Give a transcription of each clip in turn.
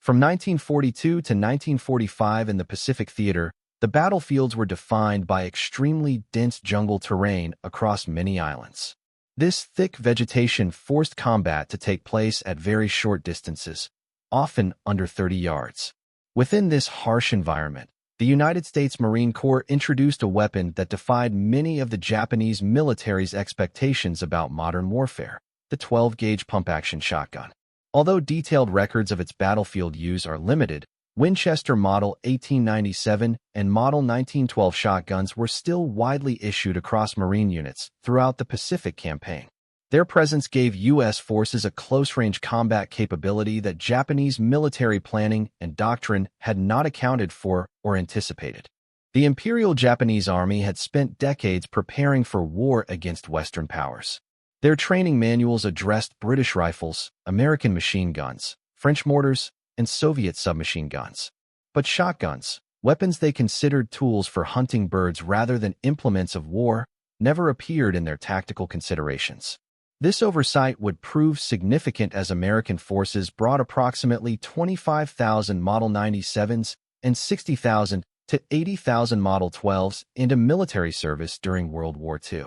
From 1942 to 1945 in the Pacific Theater, the battlefields were defined by extremely dense jungle terrain across many islands. This thick vegetation forced combat to take place at very short distances, often under 30 yards. Within this harsh environment, the United States Marine Corps introduced a weapon that defied many of the Japanese military's expectations about modern warfare, the 12-gauge pump-action shotgun. Although detailed records of its battlefield use are limited, Winchester Model 1897 and Model 1912 shotguns were still widely issued across Marine units throughout the Pacific Campaign. Their presence gave U.S. forces a close-range combat capability that Japanese military planning and doctrine had not accounted for or anticipated. The Imperial Japanese Army had spent decades preparing for war against Western powers. Their training manuals addressed British rifles, American machine guns, French mortars, and Soviet submachine guns. But shotguns, weapons they considered tools for hunting birds rather than implements of war, never appeared in their tactical considerations. This oversight would prove significant as American forces brought approximately 25,000 Model 97s and 60,000 to 80,000 Model 12s into military service during World War II.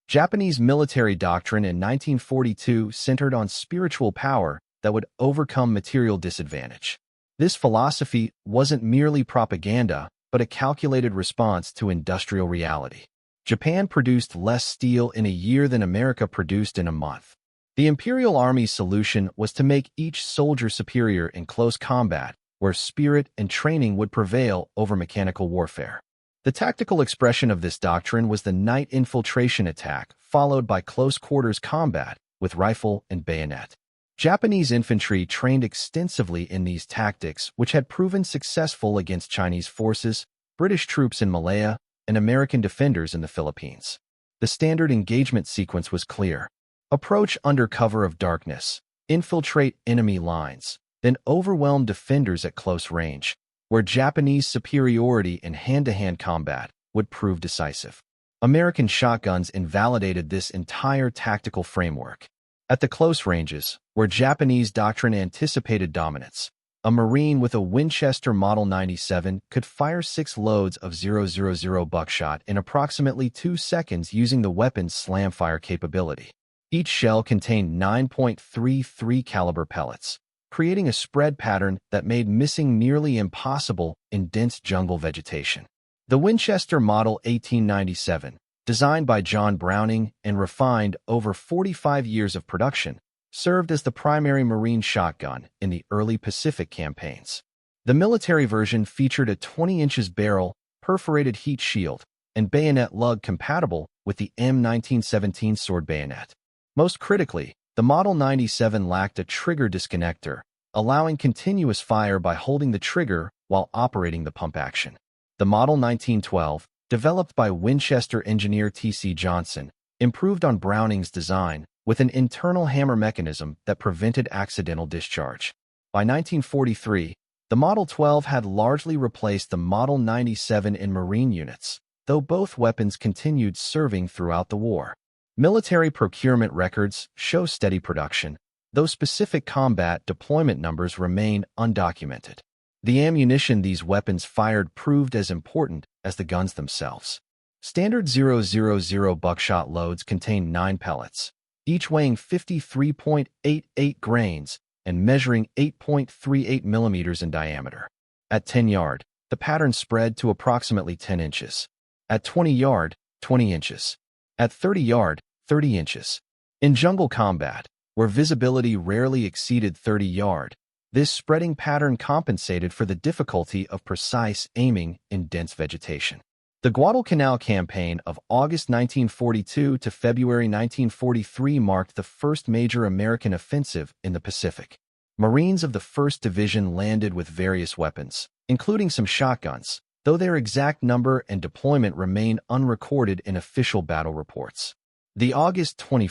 Japanese military doctrine in 1942 centered on spiritual power that would overcome material disadvantage. This philosophy wasn't merely propaganda, but a calculated response to industrial reality. Japan produced less steel in a year than America produced in a month. The Imperial Army's solution was to make each soldier superior in close combat, where spirit and training would prevail over mechanical warfare. The tactical expression of this doctrine was the night infiltration attack, followed by close-quarters combat with rifle and bayonet. Japanese infantry trained extensively in these tactics, which had proven successful against Chinese forces, British troops in Malaya, and American defenders in the Philippines. The standard engagement sequence was clear. Approach under cover of darkness, infiltrate enemy lines, then overwhelm defenders at close range, where Japanese superiority in hand-to-hand combat would prove decisive. American shotguns invalidated this entire tactical framework. At the close ranges, where Japanese doctrine anticipated dominance, a Marine with a Winchester Model 97 could fire 6 loads of .000 buckshot in approximately 2 seconds using the weapon's slam-fire capability. Each shell contained 9.33 caliber pellets, creating a spread pattern that made missing nearly impossible in dense jungle vegetation. The Winchester Model 1897, designed by John Browning and refined over 45 years of production, served as the primary Marine shotgun in the early Pacific campaigns. The military version featured a 20-inch barrel, perforated heat shield, and bayonet lug compatible with the M1917 sword bayonet. Most critically, the Model 97 lacked a trigger disconnector, allowing continuous fire by holding the trigger while operating the pump action. The Model 1912, developed by Winchester engineer T.C. Johnson, improved on Browning's design with an internal hammer mechanism that prevented accidental discharge. By 1943, the Model 12 had largely replaced the Model 97 in Marine units, though both weapons continued serving throughout the war. Military procurement records show steady production, though specific combat deployment numbers remain undocumented. The ammunition these weapons fired proved as important as the guns themselves. Standard .000 buckshot loads contain 9 pellets, each weighing 53.88 grains and measuring 8.38 millimeters in diameter. At 10 yard, the pattern spread to approximately 10 inches. At 20 yard, 20 inches. At 30 yard, 30 inches. In jungle combat, where visibility rarely exceeded 30 yard, this spreading pattern compensated for the difficulty of precise aiming in dense vegetation. The Guadalcanal campaign of August 1942 to February 1943 marked the first major American offensive in the Pacific. Marines of the 1st Division landed with various weapons, including some shotguns, though their exact number and deployment remain unrecorded in official battle reports. The August 21,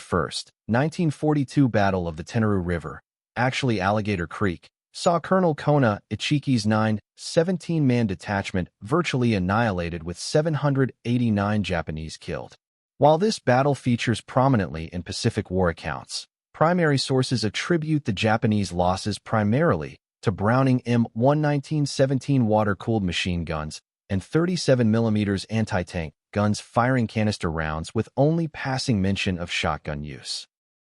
1942 Battle of the Tenarue River, actually Alligator Creek, saw Colonel Kona Ichiki's 17-man detachment virtually annihilated with 789 Japanese killed. While this battle features prominently in Pacific War accounts, primary sources attribute the Japanese losses primarily to Browning M1 1917 water-cooled machine guns and 37mm anti-tank guns firing canister rounds with only passing mention of shotgun use.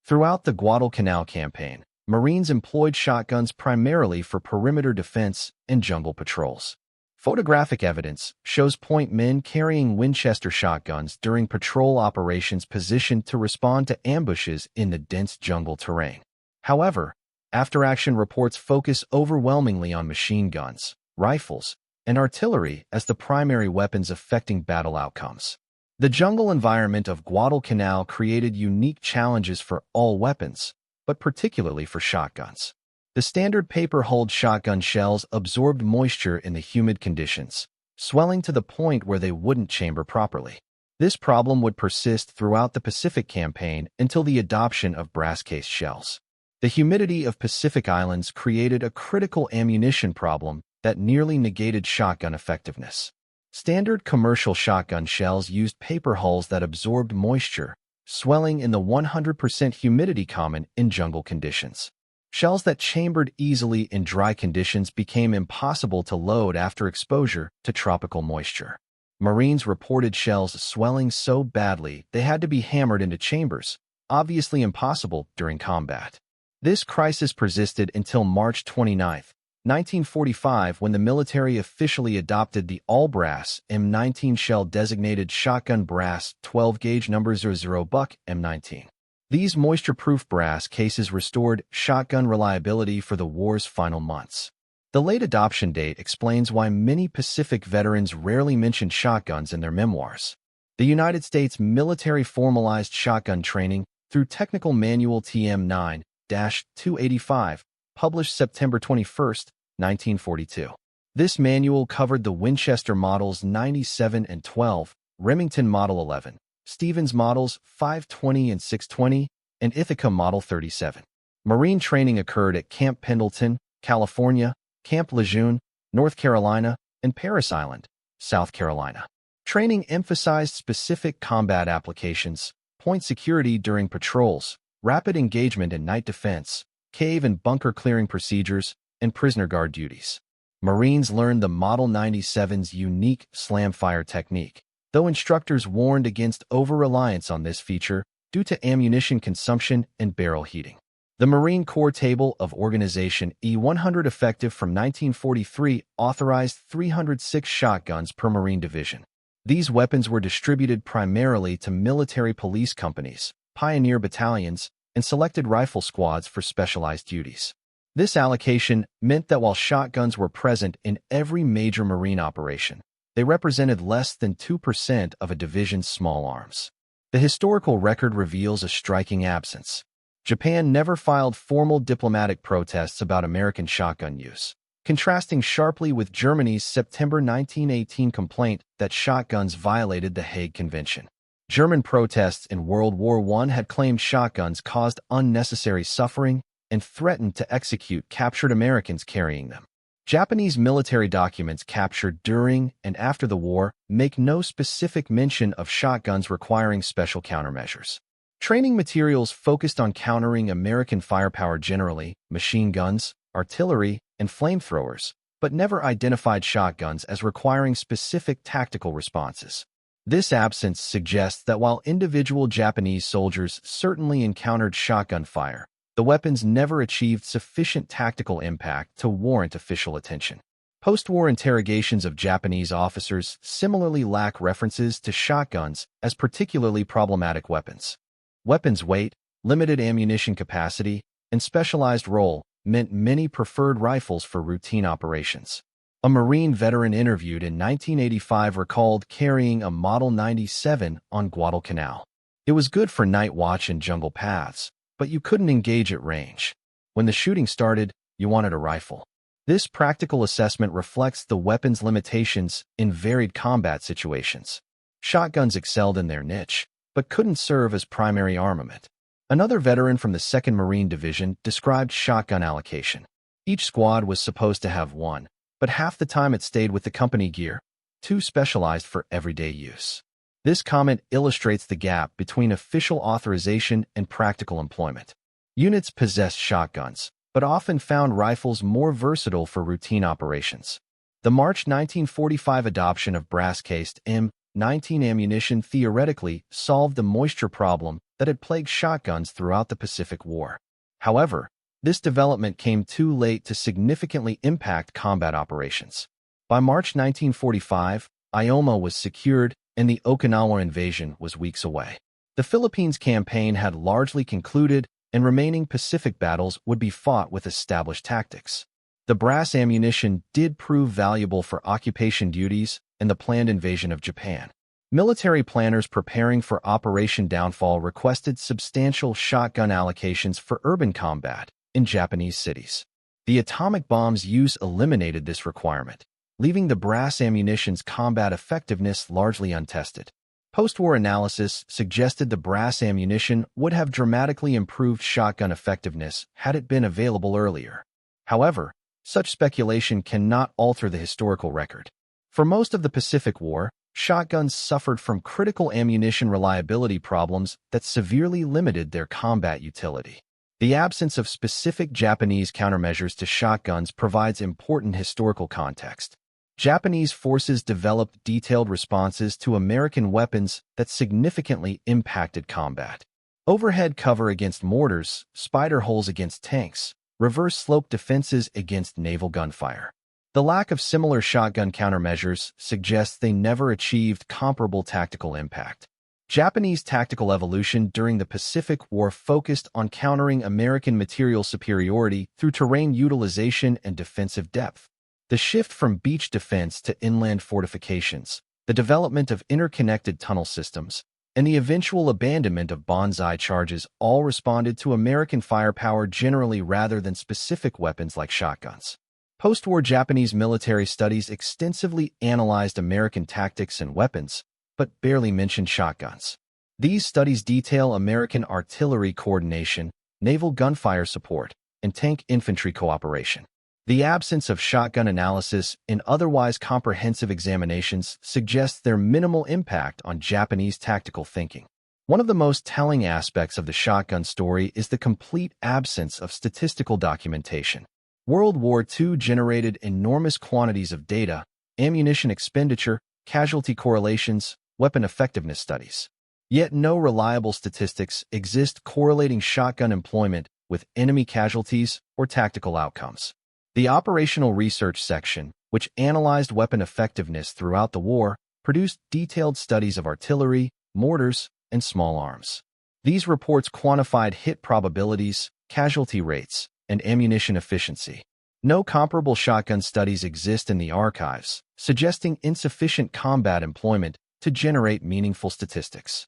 Throughout the Guadalcanal campaign, Marines employed shotguns primarily for perimeter defense and jungle patrols. Photographic evidence shows point men carrying Winchester shotguns during patrol operations positioned to respond to ambushes in the dense jungle terrain. However, after-action reports focus overwhelmingly on machine guns, rifles, and artillery as the primary weapons affecting battle outcomes. The jungle environment of Guadalcanal created unique challenges for all weapons, but particularly for shotguns. The standard paper-hulled shotgun shells absorbed moisture in the humid conditions, swelling to the point where they wouldn't chamber properly. This problem would persist throughout the Pacific campaign until the adoption of brass-case shells. The humidity of Pacific Islands created a critical ammunition problem that nearly negated shotgun effectiveness. Standard commercial shotgun shells used paper hulls that absorbed moisture, swelling in the 100% humidity common in jungle conditions. Shells that chambered easily in dry conditions became impossible to load after exposure to tropical moisture. Marines reported shells swelling so badly they had to be hammered into chambers, obviously impossible during combat. This crisis persisted until March 29, 1945, when the military officially adopted the all-brass M19 shell-designated shotgun brass 12-gauge No. 00 Buck M19. These moisture-proof brass cases restored shotgun reliability for the war's final months. The late adoption date explains why many Pacific veterans rarely mention shotguns in their memoirs. The United States military formalized shotgun training through Technical Manual TM-9-285, published September 21, 1942. This manual covered the Winchester models 97 and 12, Remington Model 11, Stevens Models 520 and 620, and Ithaca Model 37. Marine training occurred at Camp Pendleton, California, Camp Lejeune, North Carolina, and Parris Island, South Carolina. Training emphasized specific combat applications, point security during patrols, rapid engagement in night defense, cave and bunker clearing procedures, and prisoner guard duties. Marines learned the Model 97's unique slam-fire technique, though instructors warned against over-reliance on this feature due to ammunition consumption and barrel heating. The Marine Corps Table of Organization E-100 effective from 1943 authorized 306 shotguns per Marine division. These weapons were distributed primarily to military police companies, pioneer battalions, and selected rifle squads for specialized duties. This allocation meant that while shotguns were present in every major Marine operation, they represented less than 2% of a division's small arms. The historical record reveals a striking absence. Japan never filed formal diplomatic protests about American shotgun use, contrasting sharply with Germany's September 1918 complaint that shotguns violated the Hague Convention. German protests in World War I had claimed shotguns caused unnecessary suffering and threatened to execute captured Americans carrying them. Japanese military documents captured during and after the war make no specific mention of shotguns requiring special countermeasures. Training materials focused on countering American firepower generally, machine guns, artillery, and flamethrowers, but never identified shotguns as requiring specific tactical responses. This absence suggests that while individual Japanese soldiers certainly encountered shotgun fire, the weapons never achieved sufficient tactical impact to warrant official attention. Post-war interrogations of Japanese officers similarly lack references to shotguns as particularly problematic weapons. Weapons weight, limited ammunition capacity, and specialized role meant many preferred rifles for routine operations. A Marine veteran interviewed in 1985 recalled carrying a Model 97 on Guadalcanal. It was good for night watch and jungle paths, but you couldn't engage at range. When the shooting started, you wanted a rifle. This practical assessment reflects the weapon's limitations in varied combat situations. Shotguns excelled in their niche, but couldn't serve as primary armament. Another veteran from the 2nd Marine Division described shotgun allocation. Each squad was supposed to have one, but half the time it stayed with the company gear, two specialized for everyday use. This comment illustrates the gap between official authorization and practical employment. Units possessed shotguns, but often found rifles more versatile for routine operations. The March 1945 adoption of brass-cased M19 ammunition theoretically solved the moisture problem that had plagued shotguns throughout the Pacific War. However, this development came too late to significantly impact combat operations. By March 1945, Ioma was secured and the Okinawa invasion was weeks away. The Philippines campaign had largely concluded, and remaining Pacific battles would be fought with established tactics. The brass ammunition did prove valuable for occupation duties and the planned invasion of Japan. Military planners preparing for Operation Downfall requested substantial shotgun allocations for urban combat in Japanese cities. The atomic bomb's use eliminated this requirement, leaving the brass ammunition's combat effectiveness largely untested. Post-war analysis suggested the brass ammunition would have dramatically improved shotgun effectiveness had it been available earlier. However, such speculation cannot alter the historical record. For most of the Pacific War, shotguns suffered from critical ammunition reliability problems that severely limited their combat utility. The absence of specific Japanese countermeasures to shotguns provides important historical context. Japanese forces developed detailed responses to American weapons that significantly impacted combat. Overhead cover against mortars, spider holes against tanks, reverse slope defenses against naval gunfire. The lack of similar shotgun countermeasures suggests they never achieved comparable tactical impact. Japanese tactical evolution during the Pacific War focused on countering American material superiority through terrain utilization and defensive depth. The shift from beach defense to inland fortifications, the development of interconnected tunnel systems, and the eventual abandonment of banzai charges all responded to American firepower generally rather than specific weapons like shotguns. Post-war Japanese military studies extensively analyzed American tactics and weapons, but barely mentioned shotguns. These studies detail American artillery coordination, naval gunfire support, and tank infantry cooperation. The absence of shotgun analysis in otherwise comprehensive examinations suggests their minimal impact on Japanese tactical thinking. One of the most telling aspects of the shotgun story is the complete absence of statistical documentation. World War II generated enormous quantities of data, ammunition expenditure, casualty correlations, weapon effectiveness studies. Yet no reliable statistics exist correlating shotgun employment with enemy casualties or tactical outcomes. The Operational Research section, which analyzed weapon effectiveness throughout the war, produced detailed studies of artillery, mortars, and small arms. These reports quantified hit probabilities, casualty rates, and ammunition efficiency. No comparable shotgun studies exist in the archives, suggesting insufficient combat employment to generate meaningful statistics.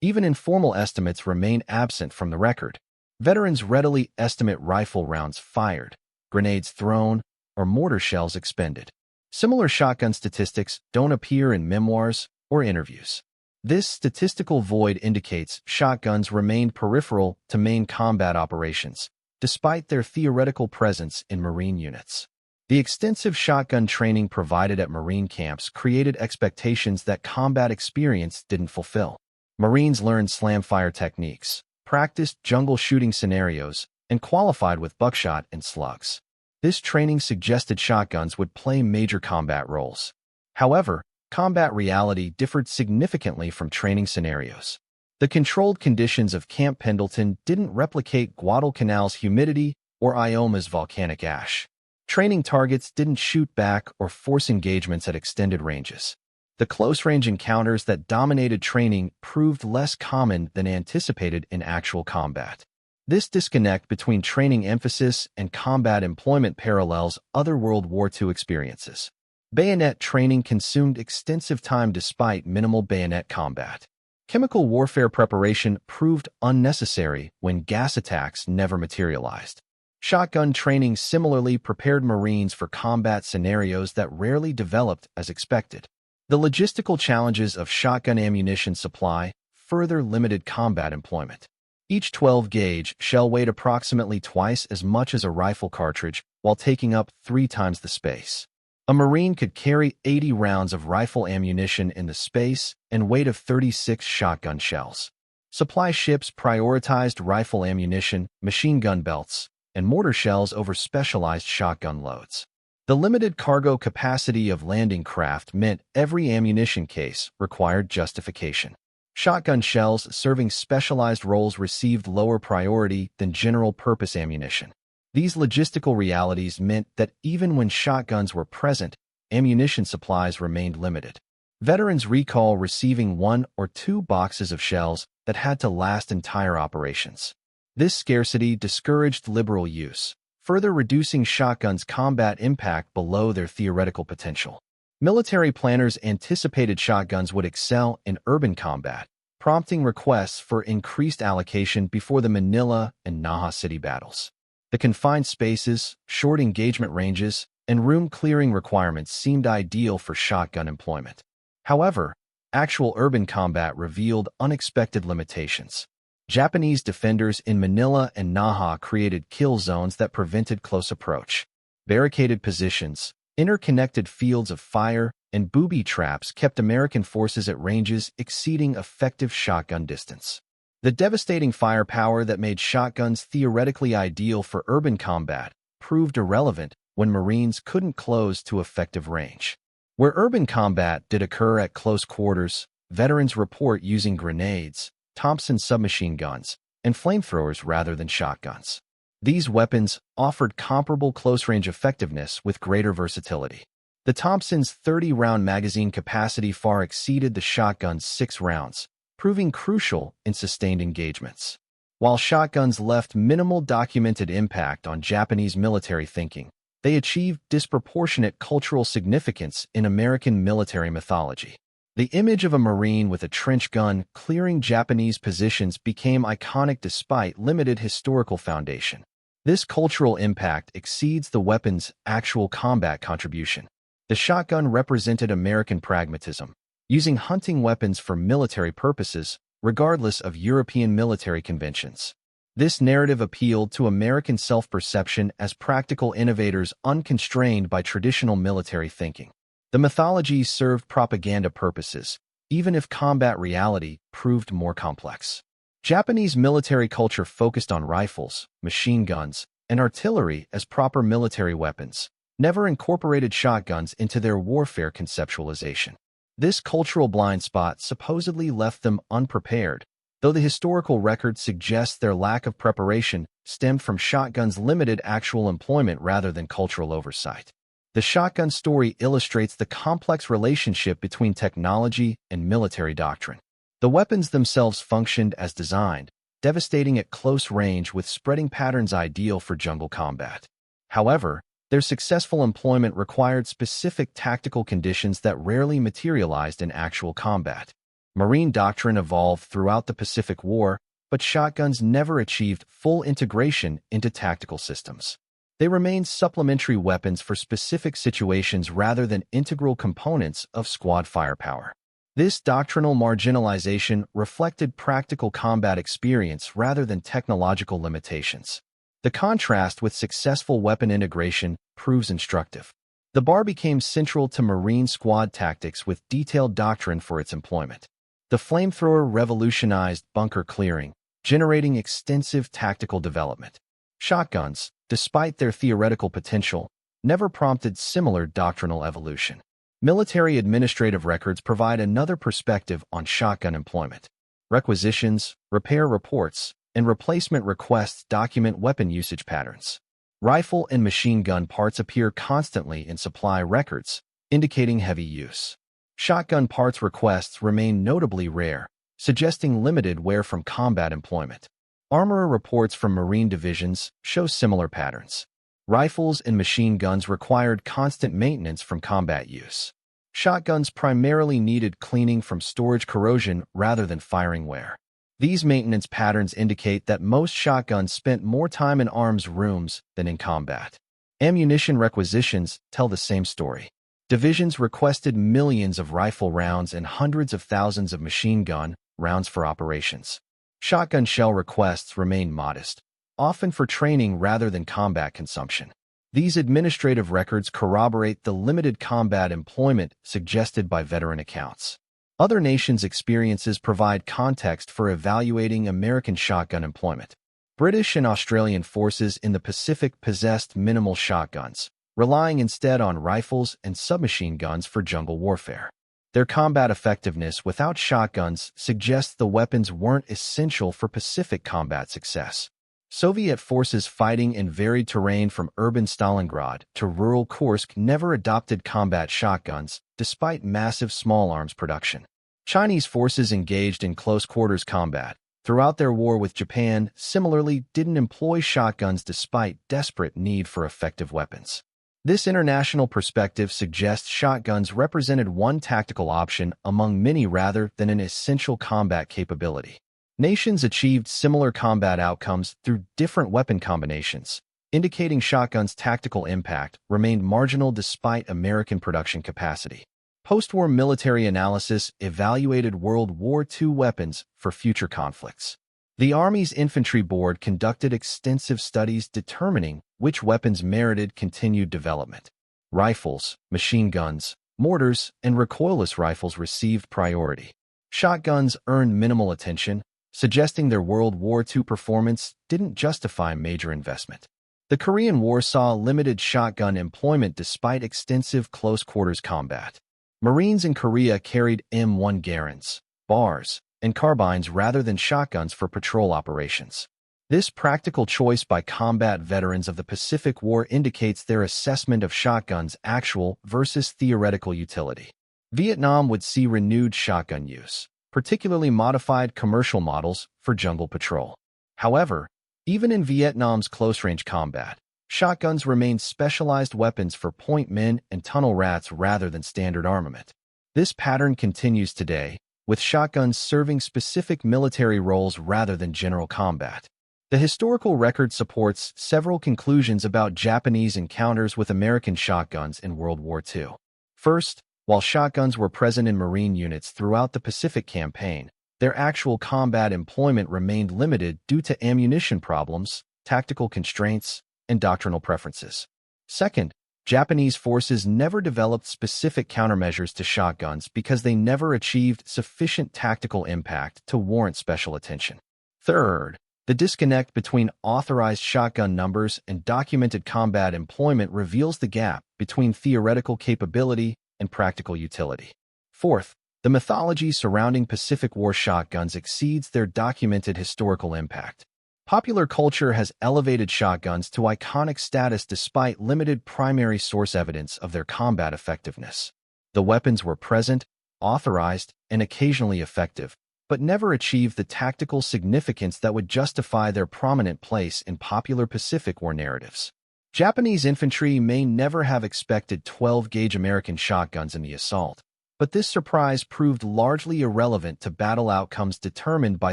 Even informal estimates remain absent from the record. Veterans readily estimate rifle rounds fired, grenades thrown, or mortar shells expended. Similar shotgun statistics don't appear in memoirs or interviews. This statistical void indicates shotguns remained peripheral to main combat operations, despite their theoretical presence in Marine units. The extensive shotgun training provided at Marine camps created expectations that combat experience didn't fulfill. Marines learned slam-fire techniques, practiced jungle shooting scenarios, and qualified with buckshot and slugs. This training suggested shotguns would play major combat roles. However, combat reality differed significantly from training scenarios. The controlled conditions of Camp Pendleton didn't replicate Guadalcanal's humidity or Ioma's volcanic ash. Training targets didn't shoot back or force engagements at extended ranges. The close-range encounters that dominated training proved less common than anticipated in actual combat. This disconnect between training emphasis and combat employment parallels other World War II experiences. Bayonet training consumed extensive time despite minimal bayonet combat. Chemical warfare preparation proved unnecessary when gas attacks never materialized. Shotgun training similarly prepared Marines for combat scenarios that rarely developed as expected. The logistical challenges of shotgun ammunition supply further limited combat employment. Each 12-gauge shell weighed approximately twice as much as a rifle cartridge while taking up 3 times the space. A Marine could carry 80 rounds of rifle ammunition in the space and weight of 36 shotgun shells. Supply ships prioritized rifle ammunition, machine gun belts, and mortar shells over specialized shotgun loads. The limited cargo capacity of landing craft meant every ammunition case required justification. Shotgun shells serving specialized roles received lower priority than general-purpose ammunition. These logistical realities meant that even when shotguns were present, ammunition supplies remained limited. Veterans recall receiving 1 or 2 boxes of shells that had to last entire operations. This scarcity discouraged liberal use, further reducing shotguns' combat impact below their theoretical potential. Military planners anticipated shotguns would excel in urban combat, prompting requests for increased allocation before the Manila and Naha city battles. The confined spaces, short engagement ranges, and room-clearing requirements seemed ideal for shotgun employment. However, actual urban combat revealed unexpected limitations. Japanese defenders in Manila and Naha created kill zones that prevented close approach. Barricaded positions, interconnected fields of fire, and booby traps kept American forces at ranges exceeding effective shotgun distance. The devastating firepower that made shotguns theoretically ideal for urban combat proved irrelevant when Marines couldn't close to effective range. Where urban combat did occur at close quarters, veterans report using grenades, Thompson submachine guns, and flamethrowers rather than shotguns. These weapons offered comparable close-range effectiveness with greater versatility. The Thompson's 30-round magazine capacity far exceeded the shotgun's 6 rounds, proving crucial in sustained engagements. While shotguns left minimal documented impact on Japanese military thinking, they achieved disproportionate cultural significance in American military mythology. The image of a Marine with a trench gun clearing Japanese positions became iconic despite limited historical foundation. This cultural impact exceeds the weapon's actual combat contribution. The shotgun represented American pragmatism, using hunting weapons for military purposes, regardless of European military conventions. This narrative appealed to American self-perception as practical innovators unconstrained by traditional military thinking. The mythology served propaganda purposes, even if combat reality proved more complex. Japanese military culture focused on rifles, machine guns, and artillery as proper military weapons, never incorporated shotguns into their warfare conceptualization. This cultural blind spot supposedly left them unprepared, though the historical record suggests their lack of preparation stemmed from shotguns' limited actual employment rather than cultural oversight. The shotgun story illustrates the complex relationship between technology and military doctrine. The weapons themselves functioned as designed, devastating at close range with spreading patterns ideal for jungle combat. However, their successful employment required specific tactical conditions that rarely materialized in actual combat. Marine doctrine evolved throughout the Pacific War, but shotguns never achieved full integration into tactical systems. They remained supplementary weapons for specific situations rather than integral components of squad firepower. This doctrinal marginalization reflected practical combat experience rather than technological limitations. The contrast with successful weapon integration proves instructive. The bar became central to Marine squad tactics with detailed doctrine for its employment. The flamethrower revolutionized bunker clearing, generating extensive tactical development. Shotguns, despite their theoretical potential, never prompted similar doctrinal evolution. Military administrative records provide another perspective on shotgun employment. Requisitions, repair reports, and replacement requests document weapon usage patterns. Rifle and machine gun parts appear constantly in supply records, indicating heavy use. Shotgun parts requests remain notably rare, suggesting limited wear from combat employment. Armorer reports from Marine divisions show similar patterns. Rifles and machine guns required constant maintenance from combat use. Shotguns primarily needed cleaning from storage corrosion rather than firing wear. These maintenance patterns indicate that most shotguns spent more time in arms rooms than in combat. Ammunition requisitions tell the same story. Divisions requested millions of rifle rounds and hundreds of thousands of machine gun rounds for operations. Shotgun shell requests remain modest, often for training rather than combat consumption. These administrative records corroborate the limited combat employment suggested by veteran accounts. Other nations' experiences provide context for evaluating American shotgun employment. British and Australian forces in the Pacific possessed minimal shotguns, relying instead on rifles and submachine guns for jungle warfare. Their combat effectiveness without shotguns suggests the weapons weren't essential for Pacific combat success. Soviet forces fighting in varied terrain from urban Stalingrad to rural Kursk never adopted combat shotguns, despite massive small arms production. Chinese forces engaged in close-quarters combat throughout their war with Japan similarly didn't employ shotguns despite desperate need for effective weapons. This international perspective suggests shotguns represented one tactical option among many rather than an essential combat capability. Nations achieved similar combat outcomes through different weapon combinations, indicating shotguns' tactical impact remained marginal despite American production capacity. Post-war military analysis evaluated World War II weapons for future conflicts. The Army's Infantry Board conducted extensive studies determining which weapons merited continued development. Rifles, machine guns, mortars, and recoilless rifles received priority. Shotguns earned minimal attention, suggesting their World War II performance didn't justify major investment. The Korean War saw limited shotgun employment despite extensive close-quarters combat. Marines in Korea carried M1 Garands, bars, and carbines rather than shotguns for patrol operations. This practical choice by combat veterans of the Pacific War indicates their assessment of shotguns' actual versus theoretical utility. Vietnam would see renewed shotgun use, particularly modified commercial models for jungle patrol. However, even in Vietnam's close-range combat, shotguns remained specialized weapons for point men and tunnel rats rather than standard armament. This pattern continues today, with shotguns serving specific military roles rather than general combat. The historical record supports several conclusions about Japanese encounters with American shotguns in World War II. First, while shotguns were present in Marine units throughout the Pacific Campaign, their actual combat employment remained limited due to ammunition problems, tactical constraints, and doctrinal preferences. Second, Japanese forces never developed specific countermeasures to shotguns because they never achieved sufficient tactical impact to warrant special attention. Third, the disconnect between authorized shotgun numbers and documented combat employment reveals the gap between theoretical capability and practical utility. Fourth, the mythology surrounding Pacific War shotguns exceeds their documented historical impact. Popular culture has elevated shotguns to iconic status despite limited primary source evidence of their combat effectiveness. The weapons were present, authorized, and occasionally effective, but never achieved the tactical significance that would justify their prominent place in popular Pacific War narratives. Japanese infantry may never have expected 12-gauge American shotguns in the assault, but this surprise proved largely irrelevant to battle outcomes determined by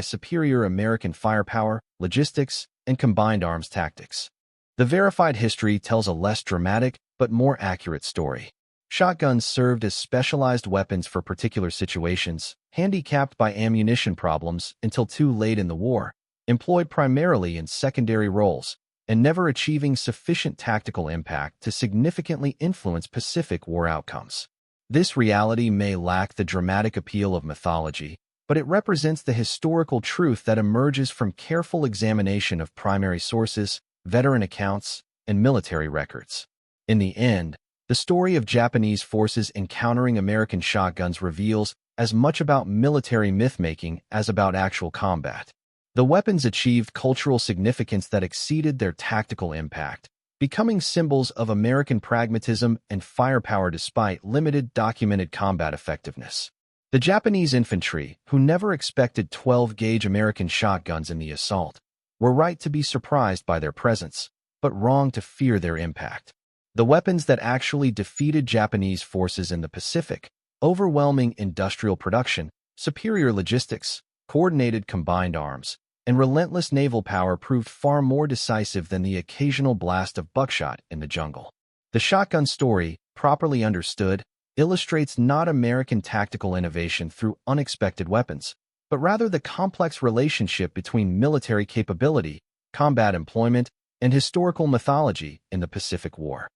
superior American firepower, logistics, and combined arms tactics. The verified history tells a less dramatic but more accurate story. Shotguns served as specialized weapons for particular situations, handicapped by ammunition problems until too late in the war, employed primarily in secondary roles, and never achieving sufficient tactical impact to significantly influence Pacific War outcomes. This reality may lack the dramatic appeal of mythology, but it represents the historical truth that emerges from careful examination of primary sources, veteran accounts, and military records. In the end, the story of Japanese forces encountering American shotguns reveals as much about military myth-making as about actual combat. The weapons achieved cultural significance that exceeded their tactical impact, becoming symbols of American pragmatism and firepower despite limited documented combat effectiveness. The Japanese infantry, who never expected 12-gauge American shotguns in the assault, were right to be surprised by their presence, but wrong to fear their impact. The weapons that actually defeated Japanese forces in the Pacific, overwhelming industrial production, superior logistics, coordinated combined arms, and relentless naval power proved far more decisive than the occasional blast of buckshot in the jungle. The shotgun story, properly understood, illustrates not American tactical innovation through unexpected weapons, but rather the complex relationship between military capability, combat employment, and historical mythology in the Pacific War.